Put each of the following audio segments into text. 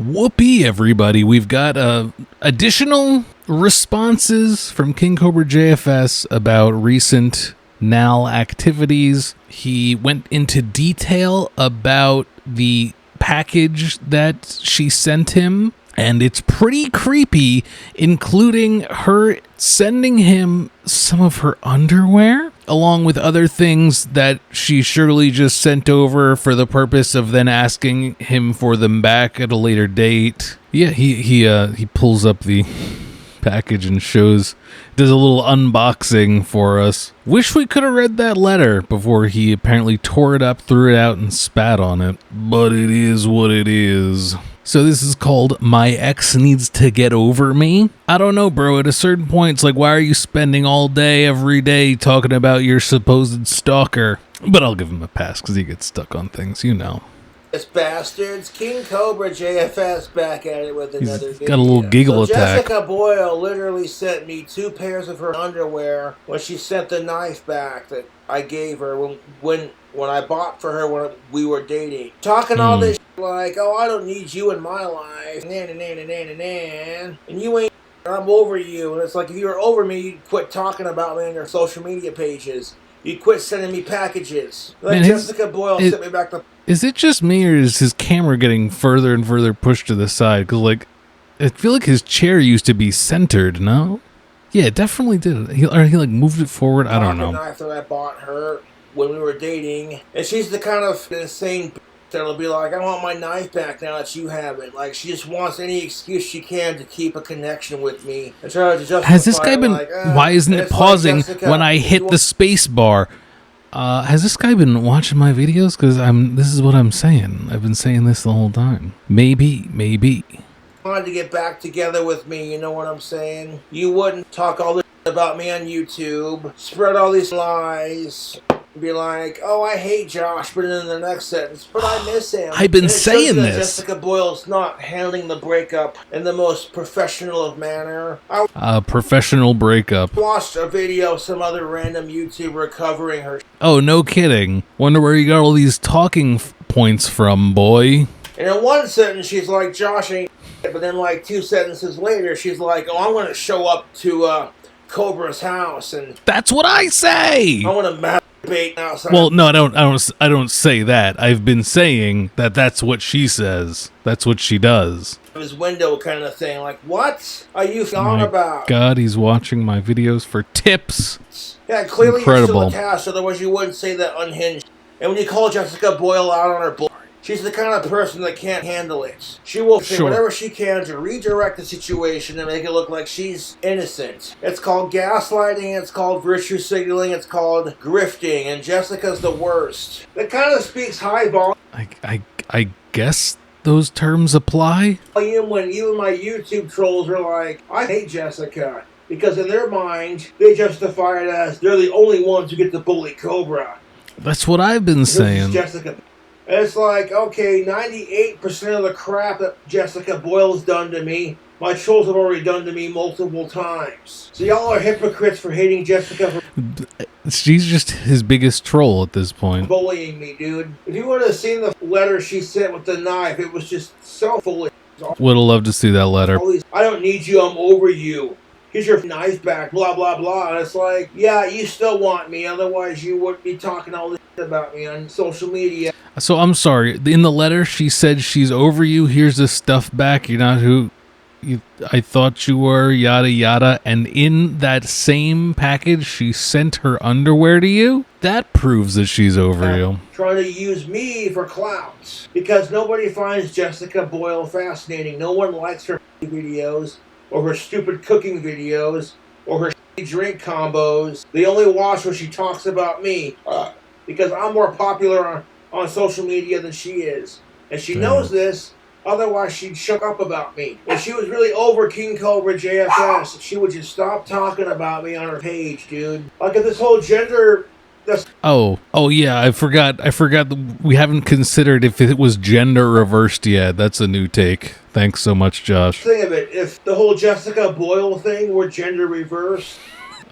Whoopee, everybody. We've got additional responses from KingCobraJFS about recent NAL activities. He went into detail about the package that she sent him, and it's pretty creepy, including her sending him some of her underwear, along with other things that she surely just sent over for the purpose of then asking him for them back at a later date. Yeah, he pulls up the package and does a little unboxing for us. Wish we could have read that letter before he apparently tore it up, threw it out, and spat on it. But it is what it is. So this is called My Ex Needs to Get Over Me. I don't know, bro. At a certain point, it's like, why are you spending all day, every day, talking about your supposed stalker? But I'll give him a pass because he gets stuck on things, you know. This bastards, KingCobraJFS back at it with another video. Got a little giggle attack. Jessica Boyle literally sent me 2 pairs of her underwear when she sent the knife back that I gave her when I bought for her when we were dating. Talking all this like, oh, I don't need you in my life, and you ain't, I'm over you. And it's like, if you were over me, you'd quit talking about me on your social media pages. You'd quit sending me packages. Like, Jessica Boyle sent me back the... Is it just me, or is his camera getting further and further pushed to the side? Because, like, I feel like his chair used to be centered, no? Yeah, it definitely did. He like, moved it forward. I don't know. Knife that I bought her when we were dating. And she's the kind of insane that'll be like, I want my knife back now that you have it. Like, she just wants any excuse she can to keep a connection with me. And try to justify. Has this guy been... why isn't it pausing like, when I hit the space bar? Has this guy been watching my videos? Because this is what I'm saying. I've been saying this the whole time. Maybe. Wanted to get back together with me, you know what I'm saying? You wouldn't talk all this about me on YouTube, spread all these lies, be like, oh, I hate Josh, but in the next sentence, but I miss him. I've been saying this. Jessica Boyle's not handling the breakup in the most professional of manner. Professional breakup. Watched a video of some other random YouTuber covering her. Oh, no kidding. Wonder where you got all these talking points from, boy. And in one sentence, she's like, Josh ain't. But then, like, 2 sentences later, she's like, oh, I'm going to show up to Cobra's house, and that's what I say. I want to masturbate outside. Well, no, I don't say that. I've been saying that that's what she says. That's what she does. His window kind of thing. Like, what are you on about? God, he's watching my videos for tips. Yeah, clearly Incredible. You're still attached, otherwise you wouldn't say that unhinged. And when you call Jessica Boyle out on her bull, she's the kind of person that can't handle it. She will say whatever she can to redirect the situation and make it look like she's innocent. It's called gaslighting, it's called virtue signaling, it's called grifting, and Jessica's the worst. That kind of speaks high volume. I guess those terms apply. When even my YouTube trolls are like, I hate Jessica. Because in their mind, they justify it as they're the only ones who get to bully Cobra. That's what I've been saying. Jessica. And it's like, okay, 98% of the crap that Jessica Boyle's done to me, my trolls have already done to me multiple times. So y'all are hypocrites for hating Jessica for... She's just his biggest troll at this point. Bullying me, dude. If you would have seen the letter she sent with the knife, it was just so foolish. Would have loved to see that letter. I don't need you, I'm over you. Here's your knife back, blah, blah, blah. And it's like, yeah, you still want me, otherwise you wouldn't be talking all this shit about me on social media. So I'm sorry, in the letter she said she's over you, here's this stuff back, you're not who I thought you were, yada yada, and in that same package she sent her underwear to you? That proves that she's over you. Trying to use me for clout. Because nobody finds Jessica Boyle fascinating. No one likes her videos, or her stupid cooking videos, or her drink combos. They only watch when she talks about me. Because I'm more popular on social media than she is. And she knows this, otherwise she'd shut up about me. If she was really over KingCobraJFS, she would just stop talking about me on her page, dude. Like, if this whole gender... Oh yeah, I forgot we haven't considered if it was gender reversed yet. That's a new take. Thanks so much, Josh. Think of it, if the whole Jessica Boyle thing were gender reversed...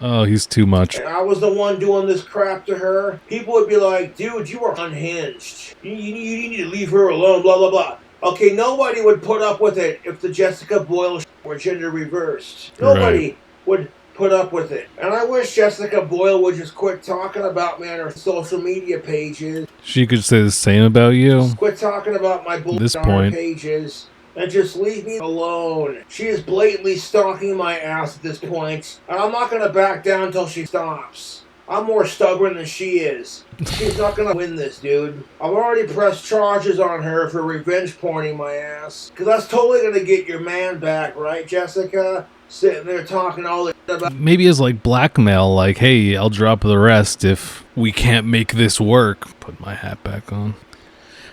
Oh, he's too much. And I was the one doing this crap to her. People would be like, dude, you are unhinged. You need to leave her alone, blah, blah, blah. Okay, nobody would put up with it if the Jessica Boyle were gender reversed. Right. Nobody would put up with it. And I wish Jessica Boyle would just quit talking about me on her social media pages. She could say the same about you. Quit talking about my bullshit This on her point. pages. And just leave me alone. She is blatantly stalking my ass at this point, and I'm not going to back down until she stops. I'm more stubborn than she is. She's not going to win this, dude. I've already pressed charges on her for revenge porning my ass. Because that's totally going to get your man back, right, Jessica? Sitting there talking all this about... Maybe as like blackmail, like, hey, I'll drop the rest if we can't make this work. Put my hat back on.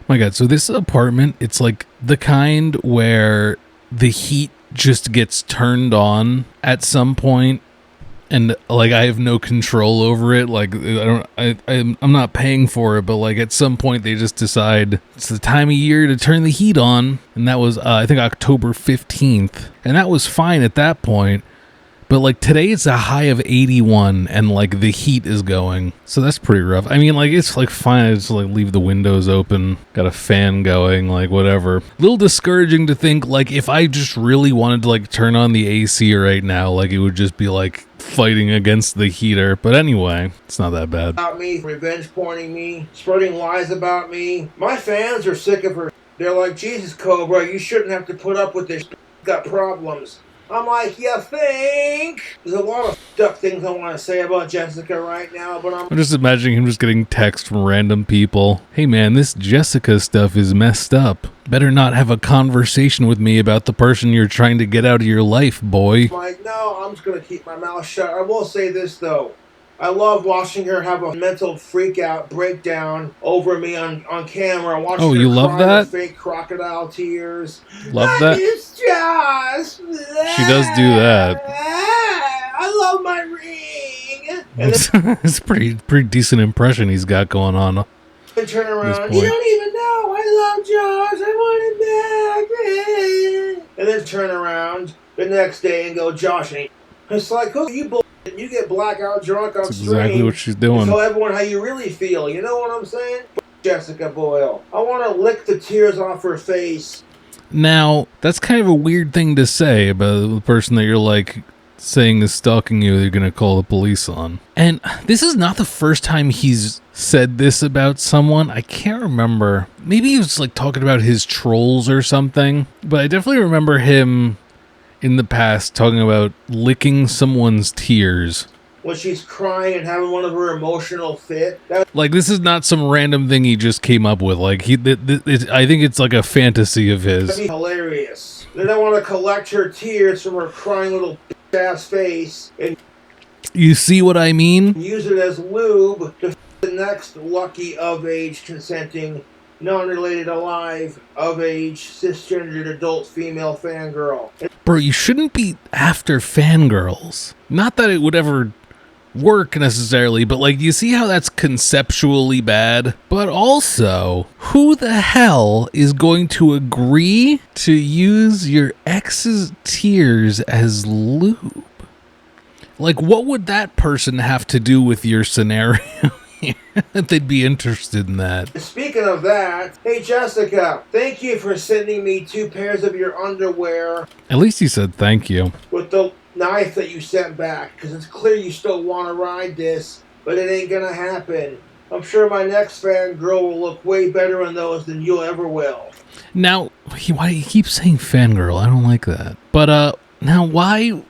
My God, so this apartment, it's like the kind where the heat just gets turned on at some point, and like I have no control over it. Like I'm not paying for it, but like at some point they just decide it's the time of year to turn the heat on, and that was I think October 15th, and that was fine at that point. But like today it's a high of 81 and like the heat is going. So that's pretty rough. I mean, like it's like fine. I just like leave the windows open, got a fan going, like whatever. A little discouraging to think like if I just really wanted to like turn on the AC right now, like it would just be like fighting against the heater. But anyway, it's not that bad. About me, revenge porning me, spreading lies about me. My fans are sick of her. They're like, Jesus, Cobra, you shouldn't have to put up with this. Got problems. I'm like, you think? There's a lot of stuff things I want to say about Jessica right now, but I'm just imagining him just getting texts from random people. Hey man, this Jessica stuff is messed up. Better not have a conversation with me about the person you're trying to get out of your life, boy. I'm like, no, I'm just going to keep my mouth shut. I will say this, though. I love watching her have a mental freak-out breakdown over me on camera. Watching her you love cry that? with fake crocodile tears. Love that? It's just... She does do that. I love my ring. And It's a pretty decent impression he's got going on. then turn around. You don't even know. I love Josh. I want him back. And then turn around the next day and go, Josh ain't. It's like, who you bull. You get blackout drunk on That's stream. exactly what she's doing. Tell everyone how you really feel. You know what I'm saying? Jessica Boyle. I want to lick the tears off her face. Now, that's kind of a weird thing to say about the person that you're like saying is stalking you, they're going to call the police on. And this is not the first time he's said this about someone. I can't remember. Maybe he was like talking about his trolls or something. But I definitely remember him in the past talking about licking someone's tears. When she's crying and having one of her emotional fit. Like, this is not some random thing he just came up with. Like, I think it's like a fantasy of his. That'd be hilarious. Then I want to collect her tears from her crying little ass face and you see what I mean? use it as lube to the next lucky of-age consenting non-related alive of-age cisgendered adult female fangirl. Bro, you shouldn't be after fangirls. Not that it would ever work necessarily, but like, you see how that's conceptually bad? But also, who the hell is going to agree to use your ex's tears as lube? Like, what would that person have to do with your scenario? That they'd be interested in that. Speaking of that, hey Jessica, thank you for sending me 2 pairs of your underwear. At least he said thank you. With the knife that you sent back, because it's clear you still want to ride this, but it ain't gonna happen. I'm sure my next fangirl will look way better in those than you ever will. Now, why do you keep saying fangirl? I don't like that. But now why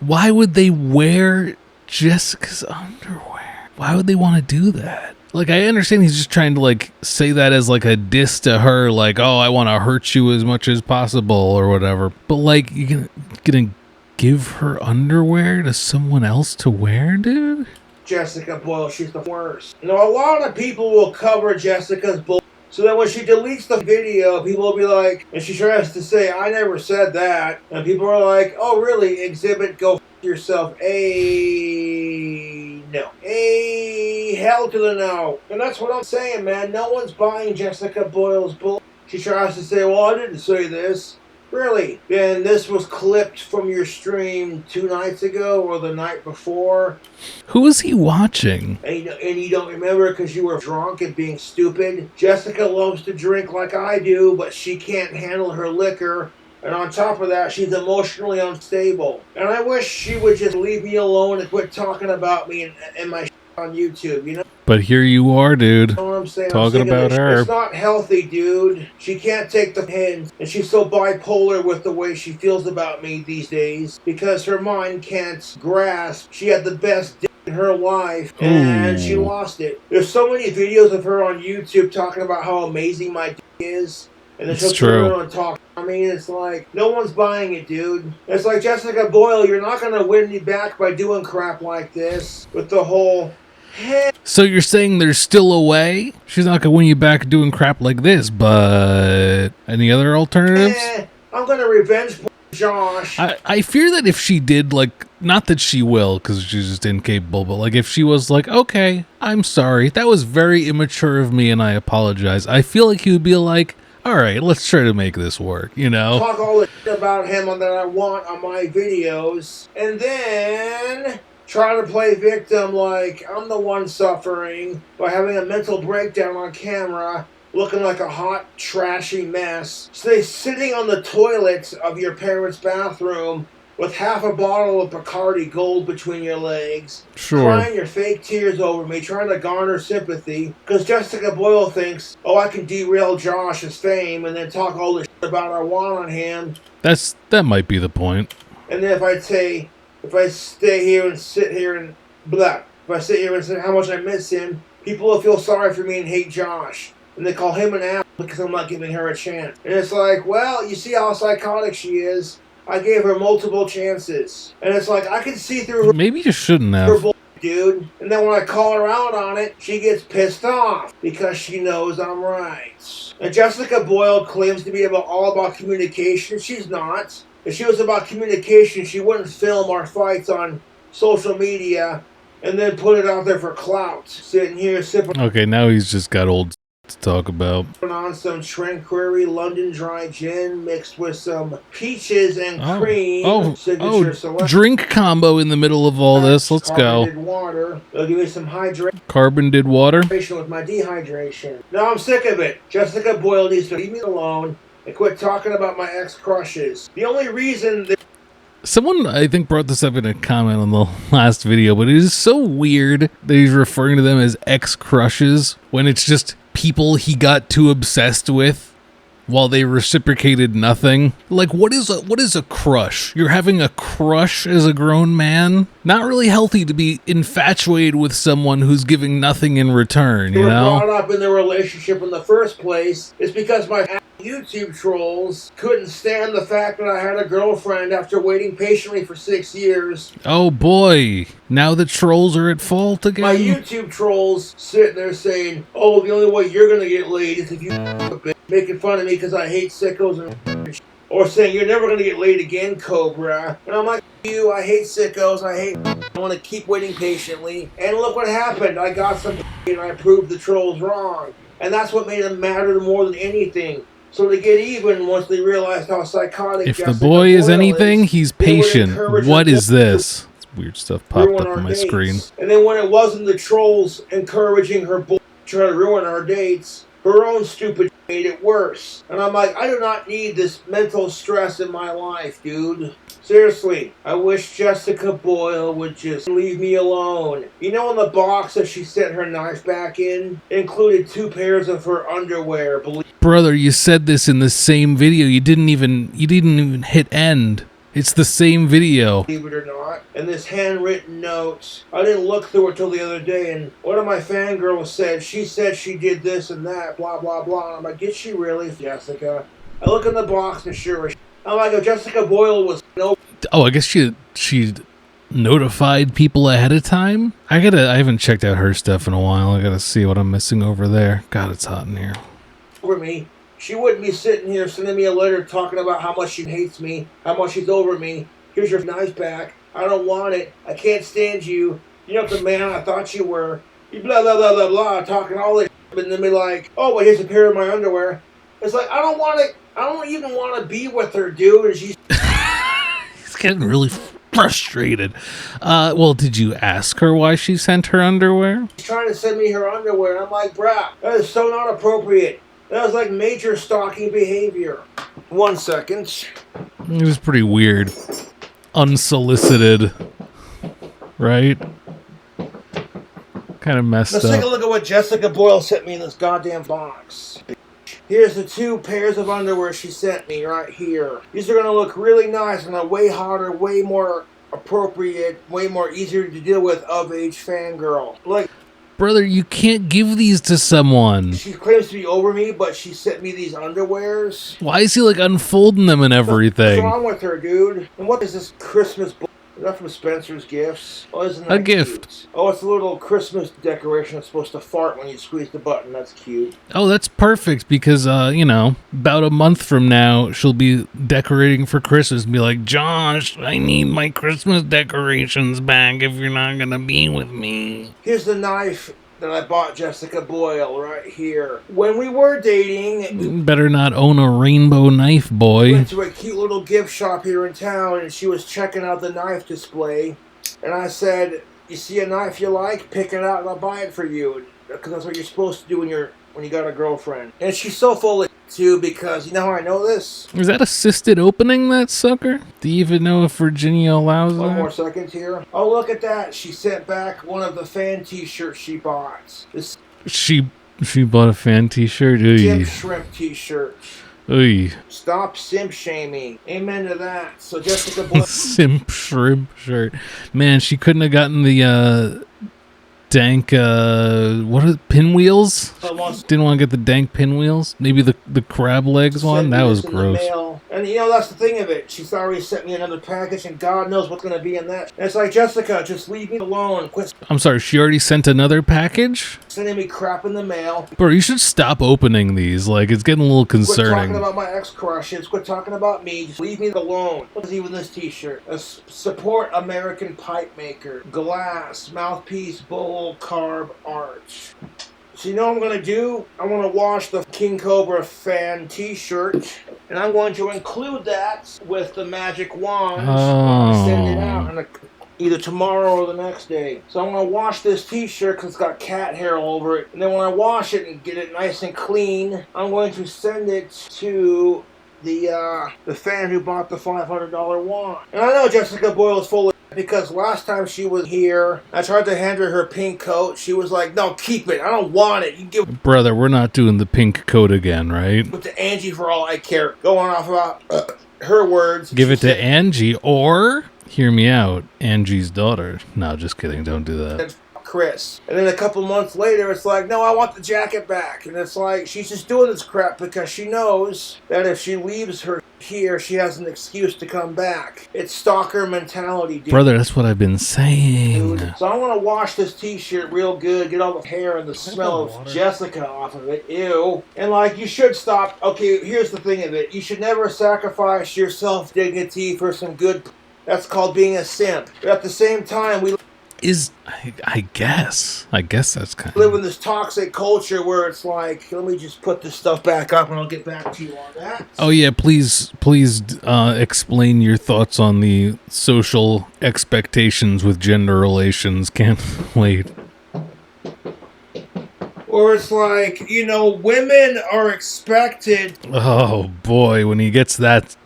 would they wear Jessica's underwear? Why would they want to do that? Like, I understand he's just trying to, like, say that as, like, a diss to her, like, oh, I want to hurt you as much as possible or whatever. But, like, you're gonna give her underwear to someone else to wear, dude? Jessica Boyle, she's the worst. You know, a lot of people will cover Jessica's bull, so that when she deletes the video, people will be like, and she tries to say, I never said that. And people are like, oh, really? Exhibit, go yourself. No. Hell to the no. And that's what I'm saying, man. No one's buying Jessica Boyle's bull. She tries to say, well, I didn't say this. Really? Then this was clipped from your stream 2 nights ago or the night before. Who is he watching? And you don't remember because you were drunk and being stupid. Jessica loves to drink like I do, but she can't handle her liquor. And on top of that, she's emotionally unstable. And I wish she would just leave me alone and quit talking about me and my shit on YouTube, you know? But here you are, dude. You know what I'm saying? Talking about her. It's not healthy, dude. She can't take the hint, and she's so bipolar with the way she feels about me these days because her mind can't grasp. She had the best dick in her life, and she lost it. There's so many videos of her on YouTube talking about how amazing my dick is. And then she'll turn around and talk. I mean, it's like, no one's buying it, dude. It's like, Jessica Boyle, you're not going to win me back by doing crap like this with the whole... So you're saying there's still a way? She's not going to win you back doing crap like this, but... Any other alternatives? I'm going to revenge Josh. I fear that if she did, like... Not that she will, because she's just incapable, but like if she was like, okay, I'm sorry. That was very immature of me and I apologize. I feel like he would be like... All right, let's try to make this work, you know? Talk all the shit about him that I want on my videos, and then try to play victim like I'm the one suffering by having a mental breakdown on camera, looking like a hot, trashy mess. Sitting on the toilet of your parents' bathroom with half a bottle of Bacardi Gold between your legs, crying your fake tears over me, trying to garner sympathy, because Jessica Boyle thinks, oh, I can derail Josh's fame and then talk all the shit about I want on him. That might be the point. And then if I stay here and sit here and blah, if I sit here and say how much I miss him, people will feel sorry for me and hate Josh. And they call him an ass because I'm not giving her a chance. And it's like, well, you see how psychotic she is. I gave her multiple chances. And it's like, I can see through her... Maybe you shouldn't have. Dude. And then when I call her out on it, she gets pissed off because she knows I'm right. And Jessica Boyle claims to be all about communication. She's not. If she was about communication, she wouldn't film our fights on social media and then put it out there for clout. Sitting here sipping... Okay, now he's just got old to talk about. On some Tranquery London Dry Gin mixed with some peaches and cream. Signature drink combo in the middle of all this. Let's go. Carbonated water. They'll give me some hydration. Carbonated water. With my dehydration. Now I'm sick of it. Jessica Boyle needs to leave me alone and quit talking about my ex-crushes. The only reason that... Someone, I think, brought this up in a comment on the last video, but it is so weird that he's referring to them as ex-crushes when it's just people he got too obsessed with while they reciprocated nothing. Like, what is a crush? You're having a crush as a grown man? Not really healthy to be infatuated with someone who's giving nothing in return, you know? Brought up in the relationship in the first place is because my YouTube trolls couldn't stand the fact that I had a girlfriend after waiting patiently for 6 years. Oh boy, now the trolls are at fault again? My YouTube trolls sitting there saying, oh, the only way you're gonna get laid is if you making fun of me because I hate sickos and or saying you're never gonna get laid again, Cobra. And I'm like, you, I hate sickos, I want to keep waiting patiently. And look what happened, I got some and I proved the trolls wrong. And that's what made them matter more than anything. So to get even, once they realized how psychotic if Jessica the boy is Boyle anything, is, he's patient. What is this? Weird stuff popped up on my screen. And then when it wasn't the trolls encouraging her to try to ruin our dates, her own stupid made it worse. And I'm like, I do not need this mental stress in my life, dude. Seriously, I wish Jessica Boyle would just leave me alone. You know, in the box that she sent her knife back in, it included 2 pairs of her underwear. Brother, you said this in the same video. You didn't even hit end. It's the same video. Believe it or not. And this handwritten note, I didn't look through it till the other day, and one of my fangirls said she did this and that, blah, blah, blah. And I'm like, did she really, Jessica? I look in the box and sure as I'm like, if Jessica Boyle was Oh, I guess she notified people ahead of time? I haven't checked out her stuff in a while. I gotta see what I'm missing over there. God, it's hot in here. Over me, she wouldn't be sitting here sending me a letter talking about how much she hates me, how much she's over me. Here's your knife back. I don't want it. I can't stand you. You're not the man I thought you were. You blah, blah, blah, blah, blah, talking all this shit, and then be like, oh, but here's a pair of my underwear. It's like, I don't even want to be with her, dude. And she's He's getting really frustrated. Well, did you ask her why she sent her underwear? trying to send me her underwear. And I'm like, bruh, that is so not appropriate. That was like major stalking behavior. 1 second. It was pretty weird. Unsolicited. Right? Kind of messed Let's up. take a look at what Jessica Boyle sent me in this goddamn box. Here's the 2 pairs of underwear she sent me right here. These are going to look really nice and way hotter, way more appropriate, way more easier to deal with of-age fangirl. Like, Brother, you can't give these to someone. she claims to be over me, but she sent me these underwears. Why is he like unfolding them and What's everything? wrong with her, dude? And what is this Christmas? Is that from Spencer's Gifts? Oh, isn't that A gift. cute? Oh, it's a little Christmas decoration that's supposed to fart when you squeeze the button. That's cute. Oh, that's perfect because, about a month from now, she'll be decorating for Christmas and be like, Josh, I need my Christmas decorations back if you're not going to be with me. Here's the knife that I bought Jessica Boyle right here. When we were dating, we Better not own a rainbow knife, boy. went to a cute little gift shop here in town, and she was checking out the knife display. And I said, you see a knife you like? Pick it out and I'll buy it for you. Because that's what you're supposed to do when you got a girlfriend. And she's so full of too, because you know how I know this? Is that assisted opening, that sucker? Do you even know if Virginia allows One more that? second here. Oh, look at that. She sent back one of the fan t-shirts she bought. This She bought a fan t-shirt? Jim Oy. Shrimp t-shirt. Oy. Stop simp shaming. Amen to that. So Jessica Boyle. Simp shrimp shirt. Man, she couldn't have gotten the dank what are pinwheels? Didn't want to get the dank pinwheels. Maybe the crab legs one. That was gross. And that's the thing of it. She's already sent me another package, and God knows what's going to be in that. And it's like, Jessica, just leave me alone. Quit I'm sorry, she already sent another package? sending me crap in the mail. Bro, you should stop opening these. Like, it's getting a little Quit talking concerning. about my ex-crushes. Quit talking about me. Just leave me alone. What's even this t-shirt? Support American pipe maker. Glass, mouthpiece, bowl, carb, arch. So you know what I'm going to do? I'm going to wash the King Cobra fan t-shirt, and I'm going to include that with the magic wand and send it out either tomorrow or the next day. So I'm going to wash this t-shirt because it's got cat hair all over it. And then when I wash it and get it nice and clean, I'm going to send it to the fan who bought the $500 wand. And I know Jessica Boyle is full of because last time she was here, I tried to hand her pink coat. She was like, no, keep it. I don't want it. You can give it Brother, we're not doing the pink coat again, right? to Angie for all I care. Going off about her words. Give She it to said, Angie, or, hear me out, Angie's daughter. No, just kidding. Don't do that. Chris. And then a couple months later, it's like, no, I want the jacket back. And it's like, she's just doing this crap because she knows that if she leaves her here, she has an excuse to come back. It's stalker mentality, dude. Brother, that's what I've been saying. Dude. So I want to wash this t-shirt real good, get all the hair and the smell of Jessica off of it. Ew. And like, you should stop. Okay, here's the thing of it. You should never sacrifice your self-dignity for some good. That's called being a simp. But at the same time, we I guess that's kind live of... in this toxic culture where it's like, let me just put this stuff back up and I'll get back to you on that. Oh yeah, please explain your thoughts on the social expectations with gender relations. Can't wait. Or it's like, women are expected Oh boy, when he gets that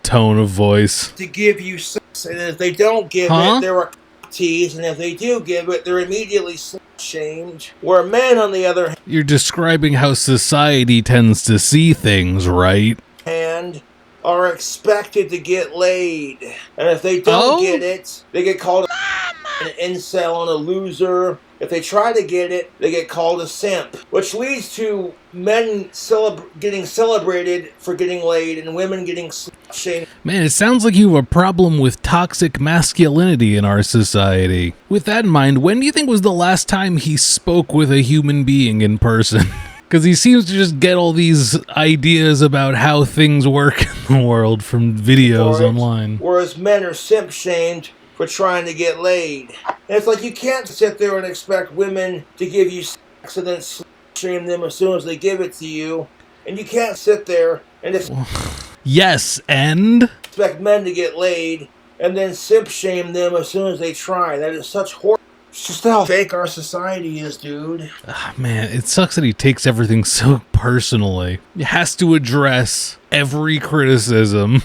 tone of voice. to give you sex, and if they don't give it, they're a tease, and if they do give it, they're immediately shamed. Where men, on the other You're describing how society tends to see things, right? hand, are expected to get laid. And if they don't get it, they get called an incel and a loser. If they try to get it, they get called a simp, which leads to men getting celebrated for getting laid and women getting shamed. Man, it sounds like you have a problem with toxic masculinity in our society. With that in mind, when do you think was the last time he spoke with a human being in person? Because he seems to just get all these ideas about how things work in the world from videos online. Whereas men are simp shamed for trying to get laid. And it's like, you can't sit there and expect women to give you sex and then shame them as soon as they give it to you. And you can't sit there and Yes, and expect men to get laid and then simp shame them as soon as they try. That is such horror. It's just how fake our society is, dude. Man, it sucks that he takes everything so personally. He has to address every criticism.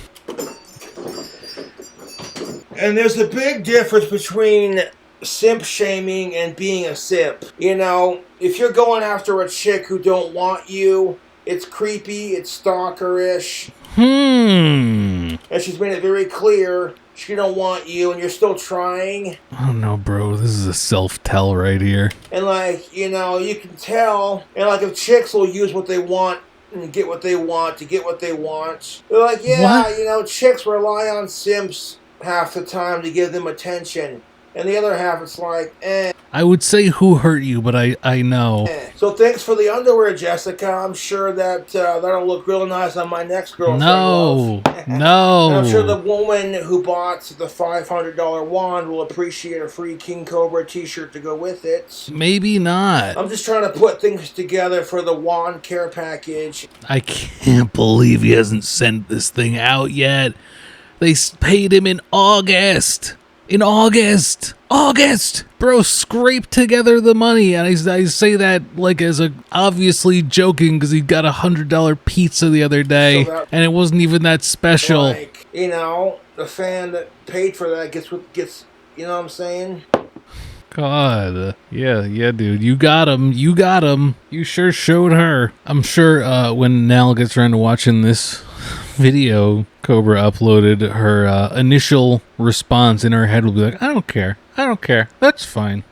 And there's a big difference between simp shaming and being a simp. You know, if you're going after a chick who don't want you, it's creepy, it's stalkerish. And she's made it very clear she don't want you and you're still trying. Oh no, bro, this is a self-tell right here. And like, you know, you can tell. And like if chicks will use what they want and get what they want to get what they want. They're like, yeah, what? You know, chicks rely on simps half the time to give them attention. And the other half, it's like, eh. I would say who hurt you, but I know. So thanks for the underwear, Jessica. I'm sure that that'll look real nice on my next girlfriend. No. And I'm sure the woman who bought the $500 wand will appreciate a free King Cobra t-shirt to go with it. Maybe not. I'm just trying to put things together for the wand care package. I can't believe he hasn't sent this thing out yet. They paid him in August. In August! Bro, scrape together the money. And I say that like as a obviously joking because he got $100 pizza the other day. So and it wasn't even that special. Like, you know, the fan that paid for that gets what gets, you know what I'm saying? God. Yeah, dude. You got him. You sure showed her. I'm sure when NAL gets around to watching this video Cobra uploaded, her initial response in her head will be like, I don't care. That's fine.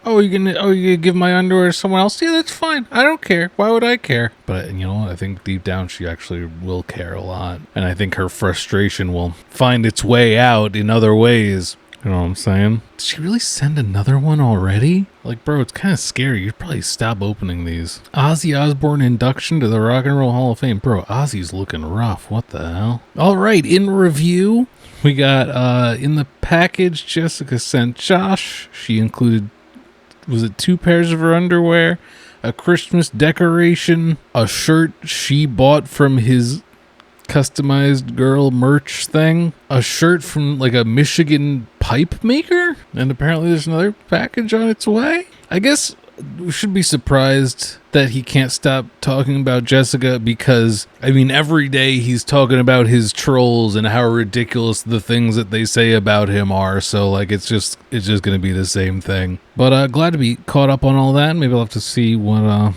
Oh, you gonna give my underwear to someone else? Yeah, that's fine. I don't care. Why would I care? But you know what? I think deep down she actually will care a lot. And I think her frustration will find its way out in other ways. You know what I'm saying? Did she really send another one already? Like, bro, it's kind of scary. You'd probably stop opening these. Ozzy Osbourne induction to the Rock and Roll Hall of Fame. Bro, Ozzy's looking rough. What the hell? All right, in review, we got in the package Jessica sent Josh. She included, was it 2 pairs of her underwear, a Christmas decoration, a shirt she bought from his customized girl merch thing, a shirt from like a Michigan pipe maker, and apparently there's another package on its way. I guess we should be surprised that he can't stop talking about Jessica because, I mean, every day he's talking about his trolls and how ridiculous the things that they say about him are. So like it's just gonna be the same thing. But glad to be caught up on all that. Maybe I'll have to see what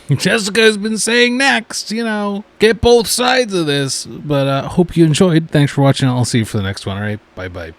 Jessica has been saying next, you know, get both sides of this. But hope you enjoyed. Thanks for watching. I'll see you for the next one. All right, bye.